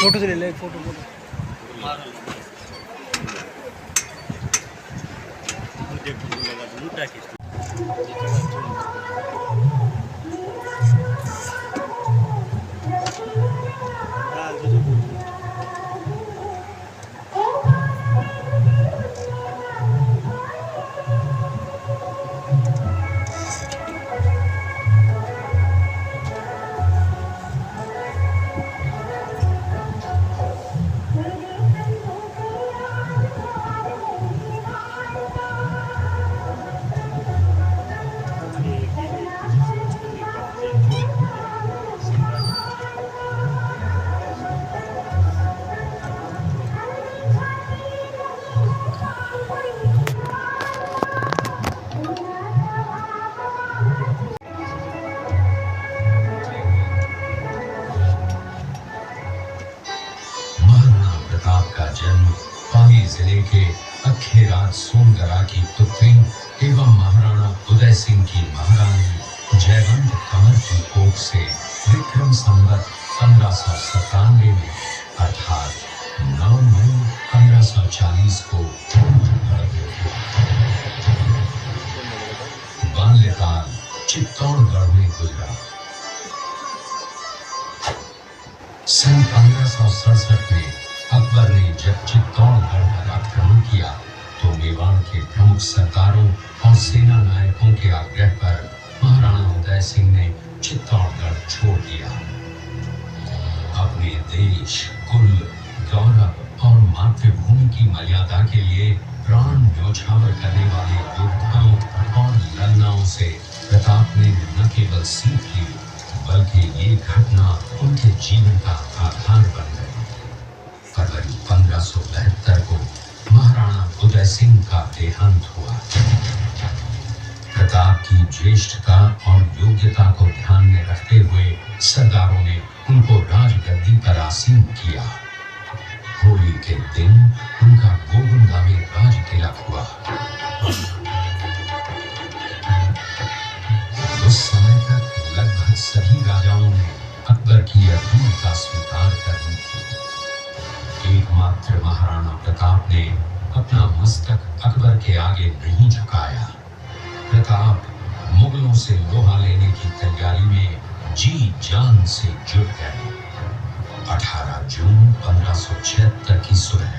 Photo से ले ले फोटो फोटो जिले के अखेराज सोनगरा की पुत्री एवं महाराणा उदय सिंह की महारानी जयवंत कमर की कोख से विक्रम संवत 1597 में अर्थात 9 मई 1540 को बाल्यकाल चित्तौड़गढ़ में गुजरा। सन 1567 में अकबर ने जब चित्तौड़गढ़ पर आक्रमण किया तो मेवाड़ के प्रमुख सरदारों और सेना नायकों के आग्रह पर महाराणा उदय सिंह ने चित्तौड़गढ़ छोड़ दिया। अपने देश, कुल, गौरव और मातृभूमि की मर्यादा के लिए प्राण न्योछावर करने वाले योद्धाओं और लड़नाओं से प्रताप ने न केवल सीख ली बल्कि ये घटना उनके जीवन का आधार बन गई। फरवरी 1572 को महाराणा उदय सिंह का देहांत हुआ। प्रताप की ज्येष्ठता और योग्यता को ध्यान में रखते हुए सरदारों ने उनको राजगद्दी पर आसीन किया। होली के दिन उनका गोगुंदा में राज तिलक हुआ। उस समय तक लगभग सभी राजाओं ने अकबर की अधीनता स्वीकार कर ली थी। एकमात्र महाराणा प्रताप ने अपना मस्तक अकबर के आगे नहीं झुकाया। प्रताप मुगलों से लोहा लेने की तैयारी में जी जान से जुट गए। 18 जून 1576 की सुबह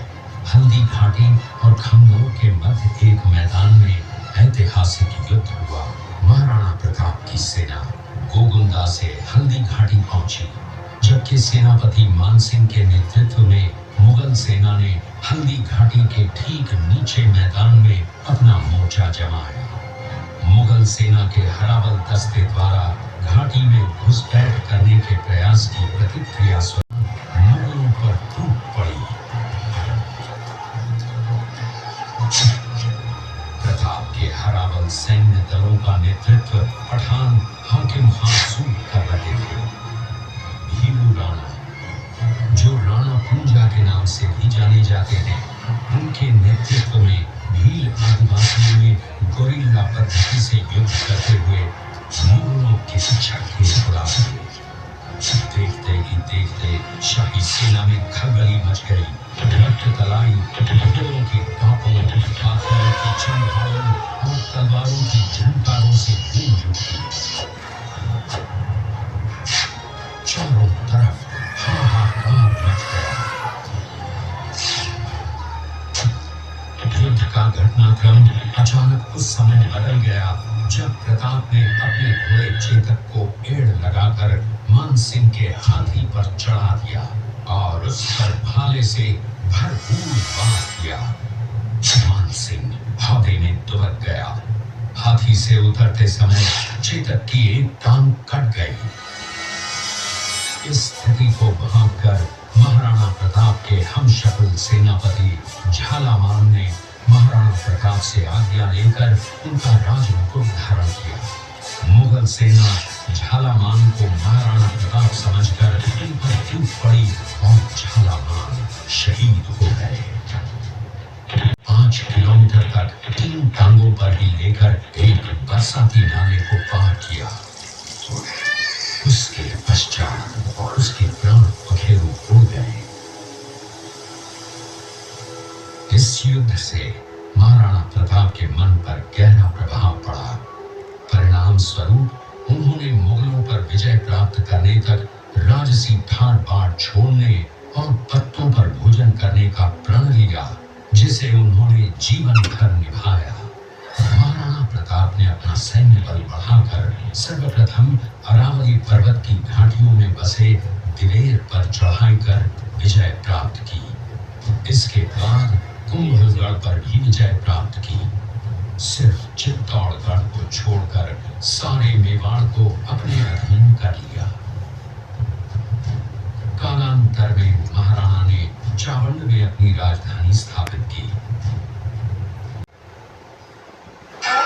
हल्दी घाटी और खमनोर के मध्य एक मैदान में ऐतिहासिक युद्ध हुआ। महाराणा प्रताप की सेना गोगुंदा से हल्दी घाटी पहुंची, जबकि सेनापति मानसिंह के नेतृत्व में मुगल सेना ने हल्दी घाटी के ठीक नीचे मैदान में अपना मोर्चा जमाया। मुगल सेना के हरावल दस्ते द्वारा घाटी में घुसपैठ करने के प्रयास की प्रतिक्रिया स्वरूप मुगलों पर टूट पड़ी। प्रताप के हरावल सैन्य दलों का नेतृत्व पठान हाकिम खान सूद कर रहे थे। भीलू राणा, जो राणा पूंजा के नाम से भी जाने जाते हैं, उनके नेतृत्व में भील आदिवासियों ने गोरिल्ला पद्धति से युद्ध करते हुए मुगलों के छक्के छुड़ा दिए। देखते ही देखते शाही सेना में खलबली मच गई। रक्त तलाई घोड़ों के टापों, हाथियों की चमगादड़ों और तलवारों की झंकारों से गूंज उठी। चारों तरफ हाहाकार मच गया। युद्ध का घटनाक्रम अचानक उस समय बदल गया जब प्रताप ने अपने घोड़े चेतक को एड़ लगाकर मानसिंह के हाथी पर चढ़ा दिया और उस पर भाले से भरपूर वार किया। मानसिंह हौदे में दुबक गया। हाथी से उतरते समय चेतक की एक टांग कट गई। इस स्थिति को भांपकर महाराणा प्रताप के हमशक्ल सेनापति झालामान ने महाराणा प्रताप से आज्ञा लेकर उनका राजमुकुट धारण किया। मुगल सेना झालामान को महाराणा प्रताप समझकर इन पर टूट पड़ी और झालामान शहीद हो गए। 5 किलोमीटर तक 3 टांगों पर ही लेकर एक बरसाती नाले को पार किया। उसके पश्चात उसके प्राण पखेरु उड़ गए। इस युद्ध से महाराणा प्रताप के मन पर गहरा प्रभाव पड़ा। परिणाम स्वरूप उन्होंने मुगलों पर विजय प्राप्त करने तक राजसी ठाट बाट छोड़ने और पत्तों पर भोजन करने का प्रण लिया, जिसे उन्होंने जीवन भर निभाया। महाराणा प्रताप ने अपना सैन्य बल बढ़ाकर सर्वप्रथम अरावली पर्वत की घाटियों में बसे दिलेर पर चढ़ाई कर विजय प्राप्त की। इसके बाद कुंभलगढ़ पर भी विजय प्राप्त की। सिर्फ चित्तौड़गढ़ को छोड़कर सारे मेवाड़ को अपने अधीन कर लिया। कालांतर में महाराणा ने चावंड में अपनी राजधानी स्थापित की।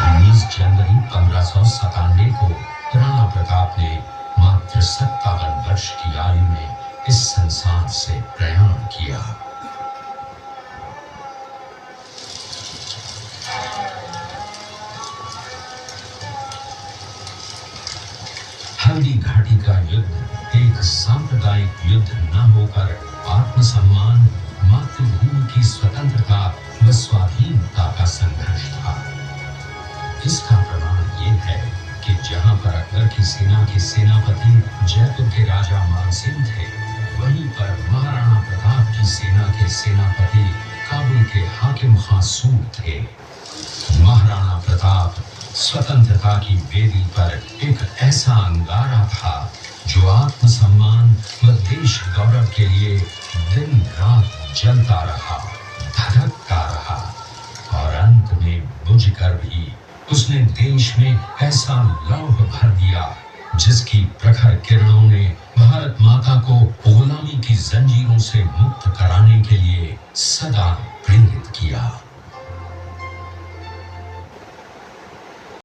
19 जनवरी 1597 को राणा प्रताप ने मात्र 57 वर्ष की आयु में इस संसार से प्रयाण किया। हल्दी घाटी का युद्ध एक सांप्रदायिक युद्ध न होकर आत्मसम्मान, मातृभूमि की स्वतंत्रता व स्वाधीनता का संघर्ष था। इसका प्रमाण ये है कि जहां पर अकबर की सेना के सेनापति जयपुर के राजा मानसिंह थे, वहीं पर महाराणा प्रताप की सेना के सेनापति काबुल के हाकिम खासूर थे। महाराणा प्रताप स्वतंत्रता की वेदी पर एक ऐसा अंगारा था जो आत्मसम्मान व देश गौरव के लिए दिन रात जलता रहा, धधकता रहा और अंत में बुझकर भी उसने देश में ऐसा लौह भर दिया जिसकी प्रखर किरणों ने भारत माता को गुलामी की जंजीरों से मुक्त कराने के लिए सदा प्रेरित किया।